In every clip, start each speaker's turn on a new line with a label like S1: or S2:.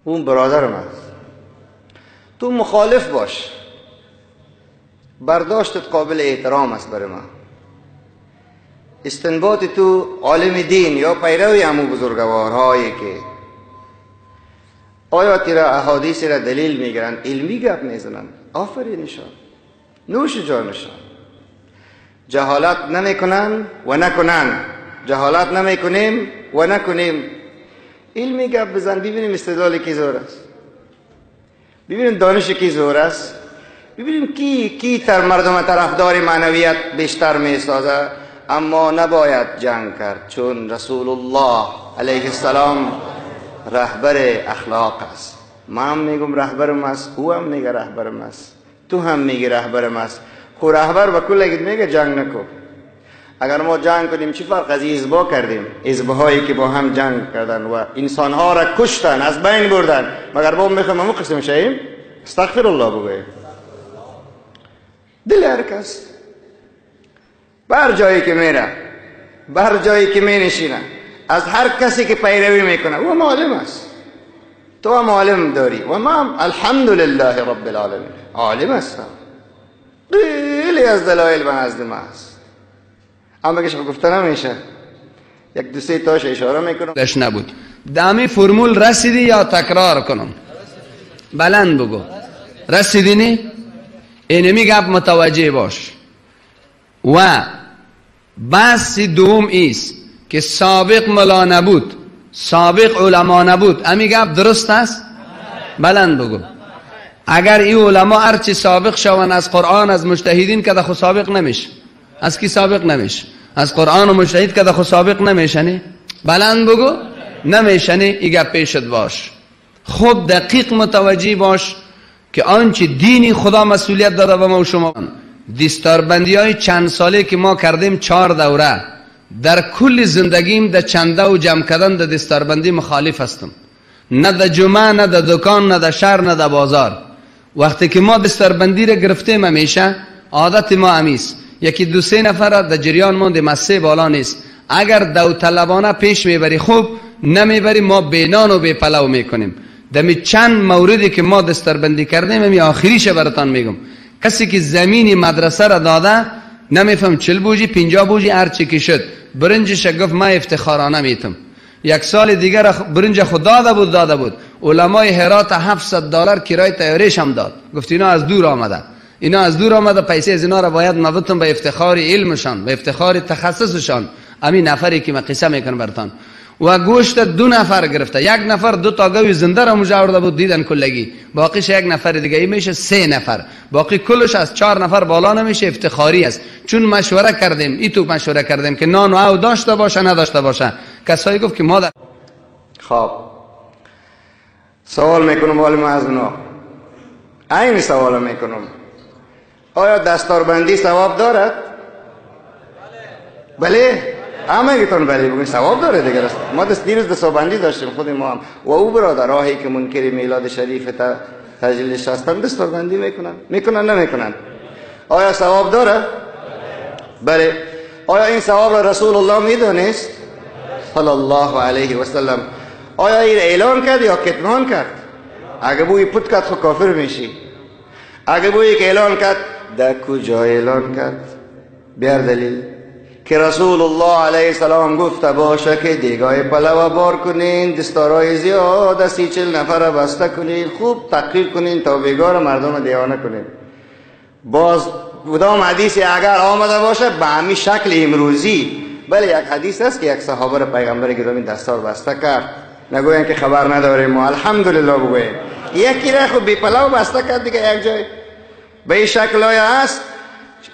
S1: اون برادرم است. تو مخالف باش، برداشتت قابل احترام است برای من. استنباط تو عالم دین یا پیروی همون بزرگوارهایی که آیات را احادیث را دلیل میگیرن، علمی گپ میزنن، آفرینشان، نوش جانشان. جهالت نمیکنن و نکنن، جهالت نمیکنیم و نکنیم. علمی گپ بزن ببینیم استدلال کی زور است، ببینیم دانش کی زور است، ببینیم کی تر مردم طرفدار معنویت بیشتر میسازه. اما نباید جنگ کرد، چون رسول الله علیه السلام رهبر اخلاق است. من هم میگم رهبرم است، او هم میگه رهبرم است، تو هم میگی رهبرم است. خو رهبر به کل میگه جنگ نکن. اگر ما جنگ کنیم چی فرق از حزبا کردیم؟ حزبهایی که با هم جنگ کردن و انسانها را کشتن، از بین بردن، مگر ما میخوایم همون قسم شاییم؟ استغفر الله بگویم. دل هر کس بر جایی که میره، بر جایی که مینشینه، از هر کسی که پیروی میکنه او معلم است. تو هم عالم داری و ما الحمدلله رب العالمین عالم هستم. خیلی از دلایل به نزد ما است، اما که گفته نمیشه. یک دو سه تاش اشاره میکنم.
S2: دش نبود. دامی فرمول رسیدی یا تکرار کنم؟ بلند بگو. رسیدی نی؟ اینمی گپ متوجه باش. و بحث دوم ایست که سابق ملا نبود، سابق علما نبود. امی گپ درست است؟ بلند بگو. اگر این علما هرچی سابق شون از قرآن از مجتهدین که خود سابق نمیشه. از کی سابق نمیشه؟ از قرآن و مجتهد که خود سابق نمیشنی؟ بلند بگو. نمیشنی. این گپ پیشت باش. خب دقیق متوجه باش که آنچه دینی خدا مسئولیت داده به ما و شما. دستاربندی های چند ساله که ما کردیم 4 دوره، در کل زندگیم در چنده و جمع کردن در دستاربندی مخالف هستم. نه در جمعه، نه در دکان، نه در شهر، نه در بازار. وقتی که ما دستاربندی را گرفتیم همیشه عادت ما همیست یکی دو سه نفر در جریان مونده، مسه بالا نیست. اگر داوطلبانه پیش میبری خوب، نمیبری ما بینان و بی پلو میکنیم. دمی چند موردی که ما دستاربندی کردیم همی آخریش براتان میگم. کسی که زمین مدرسه را داده نمیفهم 40 بوجی 50 بوجی هرچی که شد برنجش گفت ما افتخارانه میتم. یک سال دیگر برنج خود داده بود. علمای هرات $700 کرای تیاریش هم داد. گفت اینا از دور آمده، اینا از دور آمده، پیسه از اینا را باید مبتم به افتخار علمشان، به افتخار تخصصشان. همین نفری که ما قصه میکنم براتان. و گوشت 2 نفر گرفته، 1 نفر 2 تا گوی زنده را مجاورده بود دیدن کلگی، باقیش 1 نفر دیگه ای میشه 3 نفر، باقی کلش از 4 نفر بالا نمیشه. افتخاری است. چون مشوره کردیم، ای تو مشوره کردیم که نان و او داشته باشه نداشته باشه. کسایی گفت که ما در
S1: خب سوال میکنم ولی ما از اونا این سوال میکنم، آیا دستاربندی ثواب دارد؟ بله. همه گیتون بله بگوین ثواب داره دیگر است. ما دیروز دستاربندی داشتیم خود ما هم و او برادر راهی که منکر میلاد شریف تجلیلش هستن دستاربندی میکنن نمیکنن. آیا ثواب داره؟ بله. آیا این ثواب را رسول الله میدونست صلی الله علیه و سلم؟ آیا این اعلان کرد یا کتمان کرد؟ اگه بوی پت کرد خود کافر میشی. اگه بوی که اعلان کرد، در کجا اعلان کرد؟ بیار دلیل که رسول الله علیه السلام گفته باشه که دیگای پلو بار کنین، دستارای زیاد 30-40 نفر بسته کنین، خوب تقریر کنین تا بیگار مردم دیوانه کنین. باز کدام حدیثی اگر آمده باشه به همین شکل امروزی، بله یک حدیث است که یک صحابه را پیغمبر گرامی دستار بسته کرد، نگوین که خبر نداریم ما الحمدلله بگویم. یکی را خود بی پلو بسته کرد دیگه یک جای به این شکل های هست.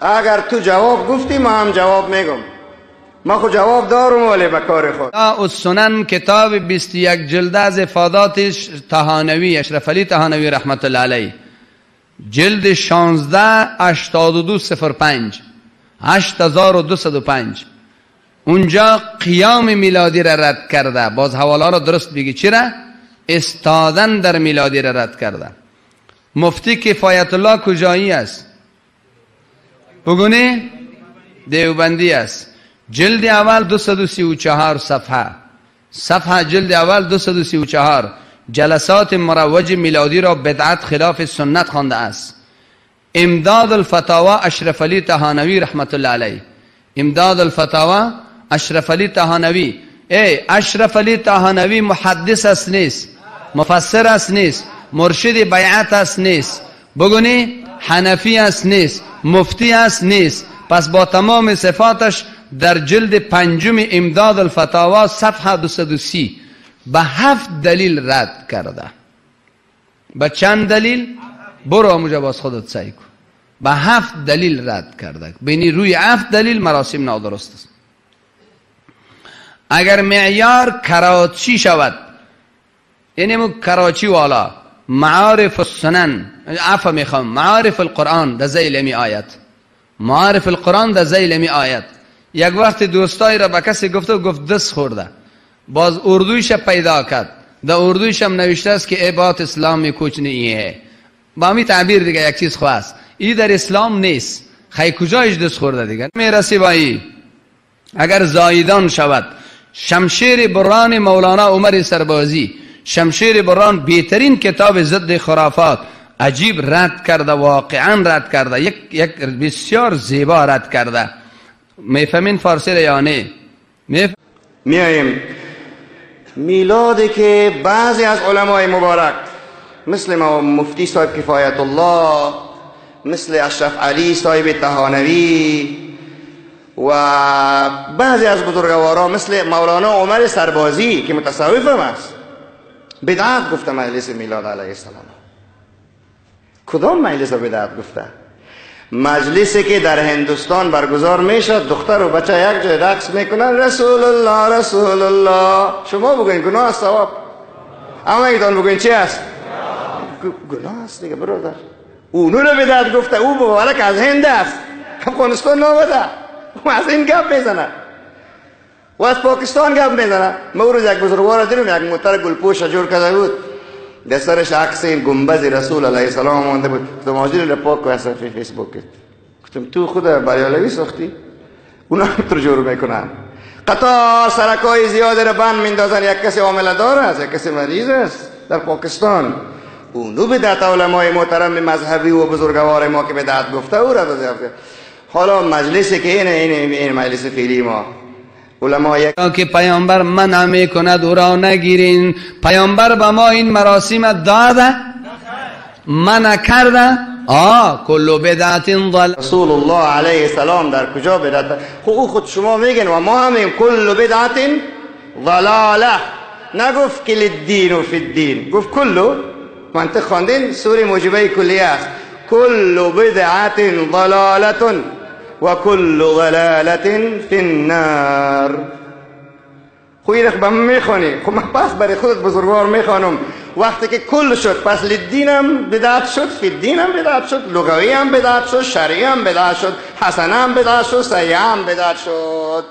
S1: اگر تو جواب گفتی ما هم جواب میگم، ما خود جواب دارم ولی به کار خود.
S2: السنن کتاب 21 جلد از افادات طحانوی، اشرف علی طحانوی رحمت الله علیه، جلد 16 8205 8205 اونجا قیام میلادی را رد کرده. باز حواله را درست بگی چی را؟ استادن در میلادی را رد کرده. مفتی کفایت الله کجایی است؟ بگونه دیوبندی است. جلد اول 234 صفحه جلد اول 234 جلسات مروج میلادی را بدعت خلاف سنت خوانده است. امداد الفتاوا اشرف علی طحانوی رحمت الله علیه. امداد الفتاوا اشرف علی طحانوی. اشرف علی طحانوی محدث است نیست، مفسر است نیست، مرشد بیعت است نیست، بگونی حنفی است نیست، مفتی است نیست. پس با تمام صفاتش در جلد 5 امداد الفتاوا صفحه 230 به 7 دلیل رد کرده. به چند دلیل؟ برو اونجا باز خودت سعی کن. به 7 دلیل رد کرده. بینی روی 7 دلیل مراسم نادرست است. اگر معیار کراچی شود، یعنی کراچی والا معارف السنن، عفو میخوام، معارف القرآن در زیل می آیت، معارف القرآن در زیل می آیت. یک وقت دوستایی را به کسی گفته و گفت دست خورده، باز اردویش پیدا کرد، در اردویش هم نوشته است که ای بات اسلام می کچھ نہیں ہے. با می تعبیر دیگه یک چیز خواست، این در اسلام نیست. خیلی کجایش دست خورده دیگه میرسی بایی. اگر زایدان شود شمشیر بران مولانا عمر سربازی، شمشیر بران بهترین کتاب ضد خرافات، عجیب رد کرده، واقعا رد کرده، یک بسیار زیبا رد کرده. میفهمین فارسی را یا نه؟
S1: میاییم میلادی که بعضی از علمای مبارک مثل مفتی صاحب کفایت الله، مثل اشرف علی صاحب طحانوی و بعضی از بزرگواران مثل مولانا عمر سربازی که متصوف هم است، بدعت گفته مجلس میلاد علیه السلام. کدام مجلس بدعت گفته؟ مجلسی که در هندوستان برگزار میشد، دختر و بچه یک جای رقص میکنن، رسول الله رسول الله. شما بگوین گناه است ثواب؟ اما ایتان بگوین چی است؟ گناه است دیگه برادر. اونو رو بدعت گفته. او مبارک از هند است، افغانستان نامده، او از این گپ میزنه و از پاکستان گپ میزنه. ما روز یک بزرگوار دیدم، یک موتر گلپوش جور کرده بود، در سرش عکس گنبد رسول علیه السلام مانده بود. گفتم ماجری رو پاک کن اصلا فیسبوک. گفتم تو خود بریالوی ساختی؟ اونا تو جور میکنن. قطار سرکای زیاده رو بند میندازن. یک کسی عامله دار است، یک کسی مریض است در پاکستان. اونو بدعت علمای محترم مذهبی و بزرگوار ما که بدعت گفته او را بزرگوار. حالا مجلسی که این مجلس فعلی ما علمای
S2: که پیامبر منع میکند او را نگیرین. پیامبر به ما این مراسم داده؟ منع کرده؟ کل بدعت ضلال.
S1: رسول الله علیه السلام در کجا بدعت؟ خود شما میگن و ما هم کل بدعت ضلاله. نگفت کل الدین و فی الدین، گفت کلو. منطق خواندین؟ سوره موجبه کلیه است. کل بدعت ضلاله و کل ضلاله فی النار. خوی رخ بهم میخوانی، خب من پس برای خودت بزرگوار میخوانم. وقتی که کل شد پس للدینم بدعت شد، فی الدینم بدعت شد، لغوی هم بدعت شد، شرعی هم بدعت شد، حسنه هم بدعت شد، سیئه هم بدعت شد.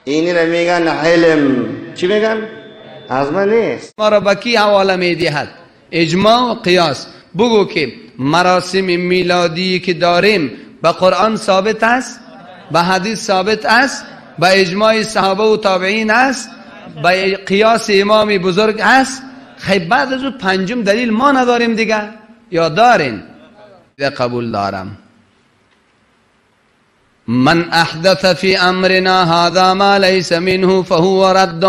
S1: اینی رو میگن علم. چی میگن؟ از من نیست.
S2: ما را بکی حواله میدهد؟ اجماع و قیاس. بگو که مراسم میلادی که داریم به قرآن ثابت است، به حدیث ثابت است، به اجماع صحابه و تابعین است، به قیاس امام بزرگ است. خیلی بعد از اون 5 دلیل ما نداریم دیگه یا دارین؟ قبول دارم. من احدث فی امرنا هذا ما لیس منه فهو رد.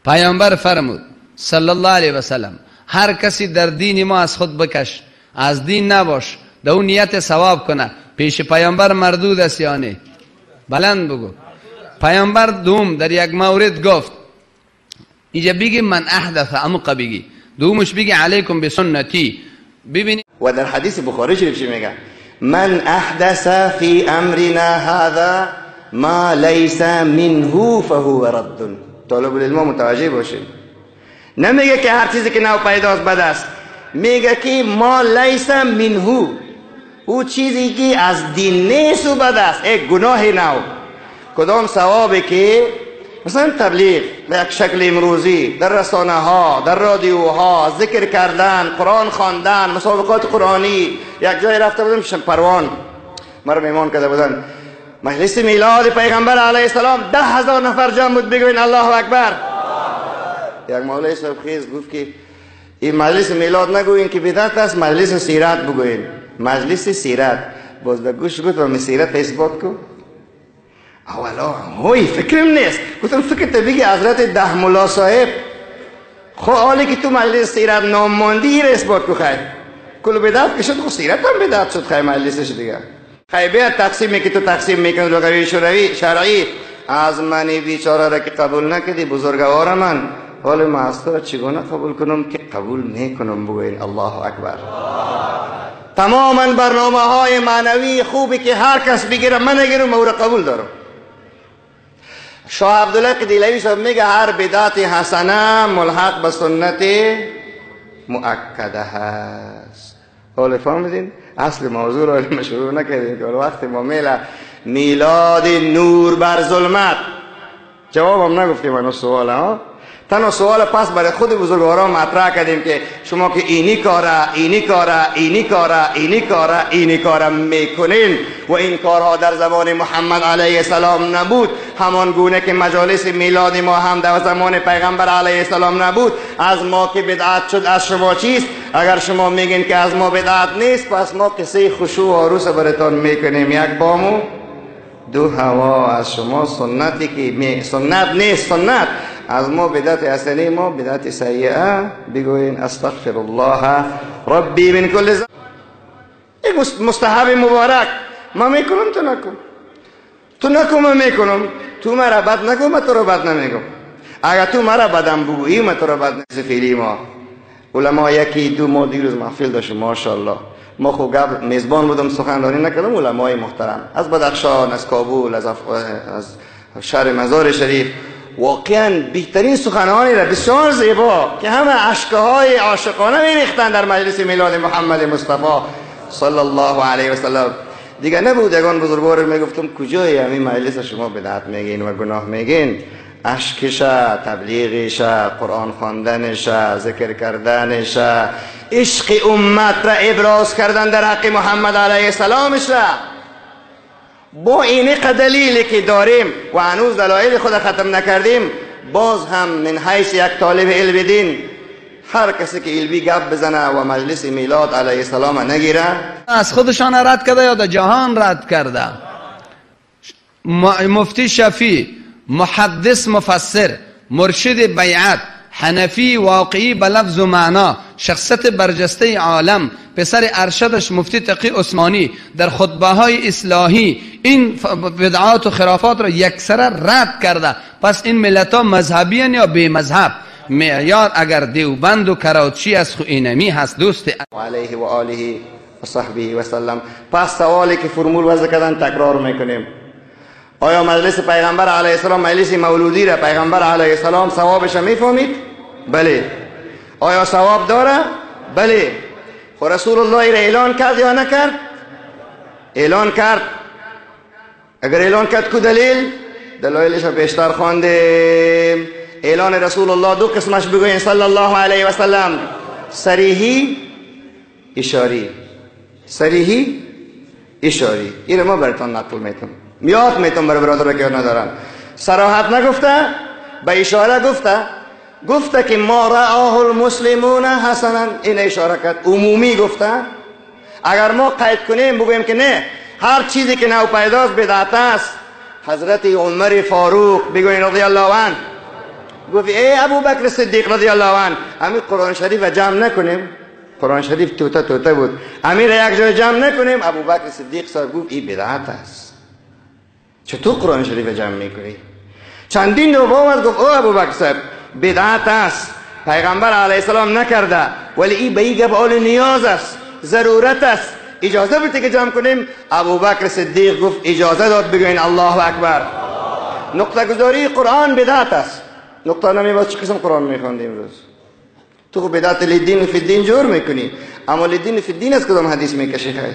S2: پیامبر فرمود صلی الله علیه و سلم هر کسی در دین ما از خود بکش، از دین نباش، در اون نیت ثواب کنه، پیش پیامبر مردود است یا نه؟ بلند بگو. پیامبر دوم در یک مورد گفت، اینجا بگی من احدث، عمق بگی. دومش بگی علیکم بسنتی. ببینید
S1: و در حدیث بخاری شریف چی میگه؟ من احدث فی امرنا هذا ما لیس منه فهو رد. طالب العلم متوجه باشید، نمیگه که هر چیزی که نو پیداست بد است، میگه که ما لیس منه، او چیزی که از دین نیست و بد است. یک گناه نو. کدام ثوابی که مثلا تبلیغ به یک شکل امروزی در رسانه ها، در رادیوها، ذکر کردن، قرآن خواندن، مسابقات قرآنی. یک جای رفته بودم پروان، مرا میمان کرده بودن، مجلس میلاد پیغمبر علیه السلام، 10,000 نفر جمع بود بگوین الله اکبر. یک مولای صاحب خیز گفت که این مجلس میلاد نگوین که بدعت است، مجلس سیرت بگوین. مجلس سیرت باز در گوش گفت و سیرت اثبات کو. اولا هوی فکرم نیست. گفتم فکر بگی حضرت ده ملا صاحب خو حالی که تو مجلس سیرت نام ماندی را اثبات کو. خیر کل بدعت که شد خو سیرت هم بدعت شد. خیر مجلسش دیگه خیر بیاد تقسیمی که تو تقسیم میکنی لغوی شرعی از منی بیچاره را که قبول نکردی بزرگوار من، حال معصر را چگونه قبول کنم که قبول نکنم. بگوین الله اکبر. تماما برنامه های معنوی خوبی که هر کس بگیره من نگیرم او را قبول دارم. شاه عبدالله قدیلوی صاحب میگه هر بدعت حسنه ملحق به سنت مؤکده هست. حال فهمیدین؟ اصل موضوع را شروع نکردیم که وقت ما میلاد نور بر ظلمت جوابم نگفتیم منو سوال ها. تنها سوال پس برای خود بزرگواران مطرح کردیم که شما که اینی کاره میکنین و این کارها در زمان محمد علیه السلام نبود، همان گونه که مجالس میلاد ما هم در زمان پیغمبر علیه السلام نبود. از ما که بدعت شد از شما چیست؟ اگر شما میگین که از ما بدعت نیست پس ما قصه خشوع و عروس براتون میکنیم. یک بامو دو هوا. از شما سنتی که سنت نیست، سنت از ما بدعت حسنه، ما بدعت سیئه. بگوین استغفر الله ربی من کل ذنب. یک مستحب مبارک ما میکنم تو نکن، تو نکن من میکنم. تو مرا بد نگو من تو رو بد نمیگم. اگر تو مرا بدم بگویی من تو رو بد نسفیری. ما علما یکی دو ما دیروز محفل داشت ماشاءالله. ما خو قبل میزبان بودم سخنرانی نکردم. علمای محترم از بدخشان، از کابل، از شهر مزار شریف واقعا بهترین سخنانی را بسیار زیبا که همه اشکهای عاشقانه میریختن در مجلس میلاد محمد مصطفی صلی الله علیه و سلم. دیگه نبود یگان بزرگوار میگفتم کجای همین مجلس شما بدعت میگین و گناه میگین؟ اشکش، تبلیغش، قرآن خواندنش، ذکر کردنش، عشق امت را ابراز کردن در حق محمد علیه السلامش را با این دلیلی که داریم و هنوز دلایل خود ختم نکردیم، باز هم من حیث یک طالب علم دین هر کسی که علمی گپ بزنه و مجلس میلاد علیه السلام نگیره
S2: از خودشان رد کرده یا در جهان رد کرده. مفتی شفیع، محدث مفسر، مرشد بیعت، حنفی واقعی به لفظ و معنا، شخصیت برجسته عالم، پسر ارشدش مفتی تقی عثمانی در خطبه های اصلاحی این بدعات و خرافات را یکسره رد کرده. پس این ملت ها مذهبی یا بی مذهب؟ معیار اگر دیوبند و کراچی از خو اینمی هست دوست
S1: علیه و آله و صحبه و سلم. پس سوالی که فرمول وضع کردن تکرار میکنیم. آیا مجلس پیغمبر علیه السلام، مجلس مولودی را پیغمبر علیه السلام ثوابش میفهمید؟ بله. آیا ثواب داره؟ بله. خب رسول الله را اعلان کرد یا نکرد؟ اعلان کرد. اگر اعلان کرد کو دلیل؟ دلایلش را بیشتر خواندیم. اعلان رسول الله دو قسمش بگوین صلی الله علیه و سلم: صریحی، اشاری. صریحی، اشاری. این ما براتون نقل میتونم، میاد میتونم برای برادر که ندارن. صراحت نگفته، به اشاره گفته که ما رآه المسلمون حسنا. این اشاره کرد، عمومی گفته. اگر ما قید کنیم بگویم که نه، هر چیزی که نو پیداست بدعت است. حضرت عمر فاروق بگوین رضی الله عنه گفت ای ابو بکر صدیق رضی الله عنه، همین قرآن شریف جمع نکنیم؟ قرآن شریف توته بود، امیر یک جای جمع نکنیم؟ ابو بکر صدیق صاحب گفت این بدعت است. چطور قرآن شریف جمع میکنی؟ چندین نوبت گفت او ابو بکر صاحب بدعت است، پیغمبر علیه السلام نکرده، ولی این به این گپ اول نیاز است، ضرورت است، اجازه بدید که جمع کنیم. ابو بکر صدیق گفت اجازه داد، بگوین الله اکبر. نقطه گذاری قرآن بدعت است. نقطه نمیباز چه قسم قرآن میخوندیم امروز؟ تو خب بدعت لدین فی الدین جور میکنی، اما لدین فی الدین از کدام حدیث میکشی؟ خیر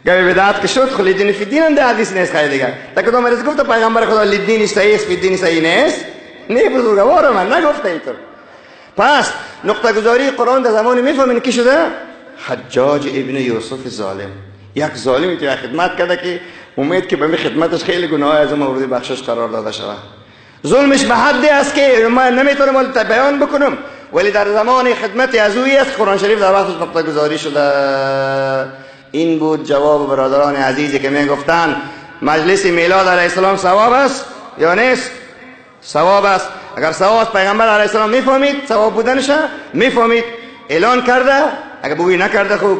S1: گوی بدعت که شد، خب لدین فی الدین هم ده حدیث نیست. خیر دیگه تا کدام حدیث گفت پیغمبر خدا لدین صحیح است فی الدین صحیح نیست؟ نه بزرگوار من نگفته اینطور. پس نقطه گذاری قرآن در زمان میفهمین کی شده؟ حجاج ابن یوسف ظالم. یک ظالمی تو خدمت کرده که امید که به خدمتش خیلی گناه از مورد بخشش قرار داده شود. ظلمش به حدی است که من نمیتونم بیان بکنم. ولی در زمان خدمت از اویی است قرآن شریف در وقتش نقطه گذاری شده. این بود جواب برادران عزیزی که می گفتن مجلس میلاد علیه السلام ثواب است یا نیست؟ ثواب است. اگر ثواب است پیغمبر علیه السلام میفهمید ثواب بودنش، میفهمید، اعلان کرده. اگر بوی نکرده خوب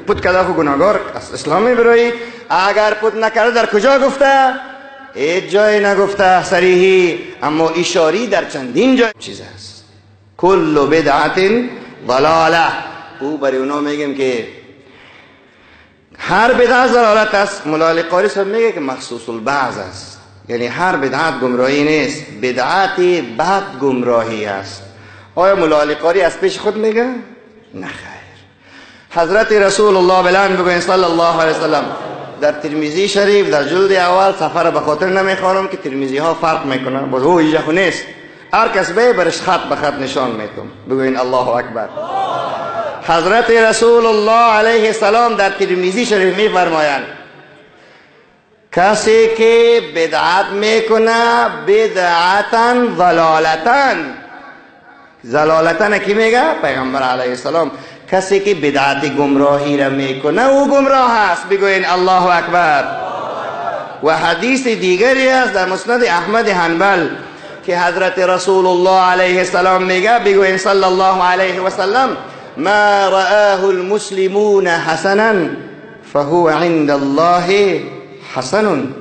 S1: پت کرده خوب گناهگار اسلام میبرایی. اگر پت نکرده در کجا گفته؟ هیچ جای نگفته صریحی، اما اشاری در چندین جای چیز است. کل بدعت ضلاله. او برای اونا میگیم که هر بدعت ضلالت است. مولا قاری صاحب میگه که مخصوص البعض است، یعنی هر بدعت گمراهی نیست، بدعت بد گمراهی است. آیا مولا قاری از پیش خود میگه؟ نه خیر. حضرت رسول الله بلند بگوین صلی الله علیه وسلم در ترمذی شریف در جلد اول سفر به خاطر نمیخوانم که ترمذی ها فرق میکنه، باز او اینجا خو نیست، هر کس به برش خط به خط نشان میتون. بگوین الله اکبر. حضرت رسول الله علیه السلام در ترمذی شریف میفرمایند کسی که بدعت میکنه بدعتن ضلالتن. ضلالتن کی میگه؟ پیغمبر علیه السلام. کسی که بدعت گمراهی را میکنه او گمراه است. بگوین الله اکبر. و حدیث دیگری است در مسند احمد حنبل که حضرت رسول الله علیه السلام میگه، بگوین صلی الله علیه وسلم ما رآه المسلمون حسنا فهو عند الله حسن.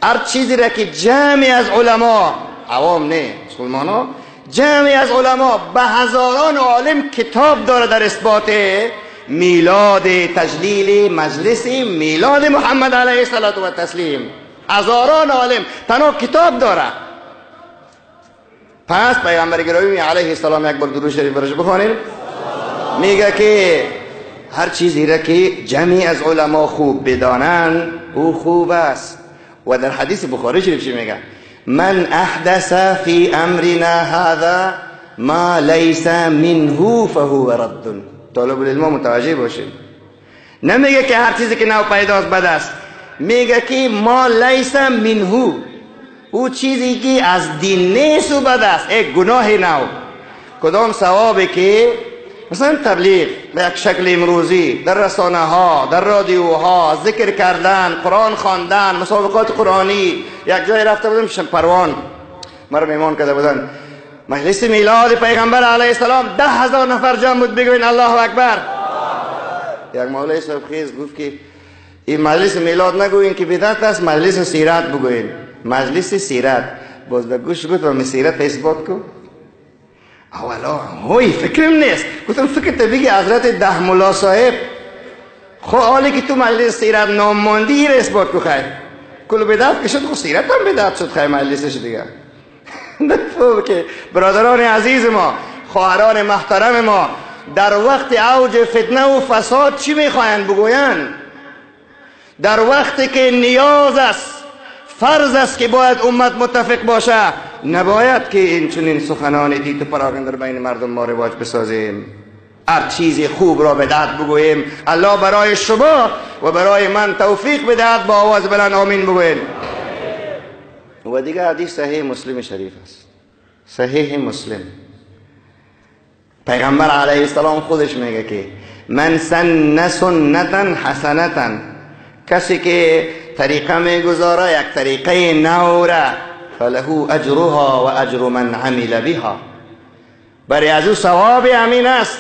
S1: هر چیزی را که جمعی از علما، عوام نه مسلمانا، جمعی از علما به هزاران عالم کتاب داره در اثبات میلاد، تجلیل مجلس میلاد محمد علیه السلام، هزاران عالم تنها کتاب داره. پس پیغمبر گرامی علیه السلام یک بار درود شریف برش بخوانیم، میگه که هر چیزی را که جمعی از علما خوب بدانن او خوب است. و در حدیث بخاری شریف چی میگه؟ من احدث فی امرنا هذا ما لیس منه فهو رد. طالب العلم متوجه باشید، نمیگه که هر چیزی که نو پیداست بد است، میگه که ما لیس منه، او چیزی که از دین نیست و بد است، یک گناه نو. کدام ثوابی که مثلا تبلیغ به یک شکل امروزی در رسانه ها، در رادیوها، ذکر کردن، قرآن خواندن، مسابقات قرآنی. یک جای رفته بودم شمپروان، مرا میمان کرده بودن مجلس میلاد پیغمبر علیه السلام، 10,000 نفر جمع بود. بگوین الله اکبر. یک مولای صاحب خیز گفت که این مجلس میلاد نگوین که بدعت است، مجلس سیرت بگوین. مجلس سیرت. باز به گوش گفت و سیرت اثبات کو. اولا هوی فکرم نیست. گفتم فکر بگی حضرت ده ملا صاحب خو حالی که تو مجلس سیرت نام ماندی را اثبات کو. خیر کل بدعت که شد خو سیرت هم بدعت شد. خیر مجلسش دیگه نفهم که برادران عزیز ما، خواهران محترم ما، در وقت اوج فتنه و فساد چی میخواین بگوین؟ در وقتی که نیاز است، فرض است که باید امت متفق باشه، نباید که این چنین سخنان دیت پراگنده در بین مردم ما رواج بسازیم. هر چیزی خوب را بدعت بگوییم. الله برای شما و برای من توفیق بدهد. با آواز بلند آمین بگوییم. و دیگه حدیث صحیح مسلم شریف است. صحیح مسلم پیغمبر علیه السلام خودش میگه که من سن سنتا حسنتا، کسی که طریقه میگذاره یک طریقه نو را، فله اجرها و اجر من عمل بها، برای از او ثواب امین است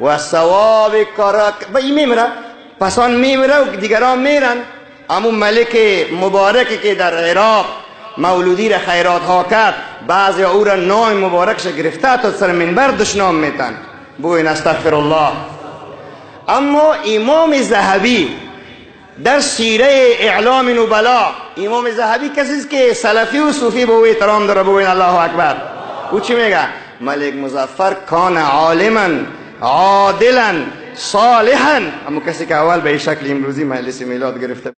S1: و ثواب کارا میمیره. پسان میمیره و دیگران میرن. اما ملک مبارکی که در عراق مولودی را خیرات ها کرد، بعضی او را نام مبارکش گرفته تا سر منبر دشنام میتن. بوین استغفر الله. اما امام ذهبی در سیره اعلام نبلا، امام ذهبی کسی که سلفی و صوفی به او احترام داره. بوین الله اکبر. او چی میگه؟ ملک مظفر کان عالما عادلا صالحا. اما کسی که اول به شکل امروزی مجلس میلاد گرفته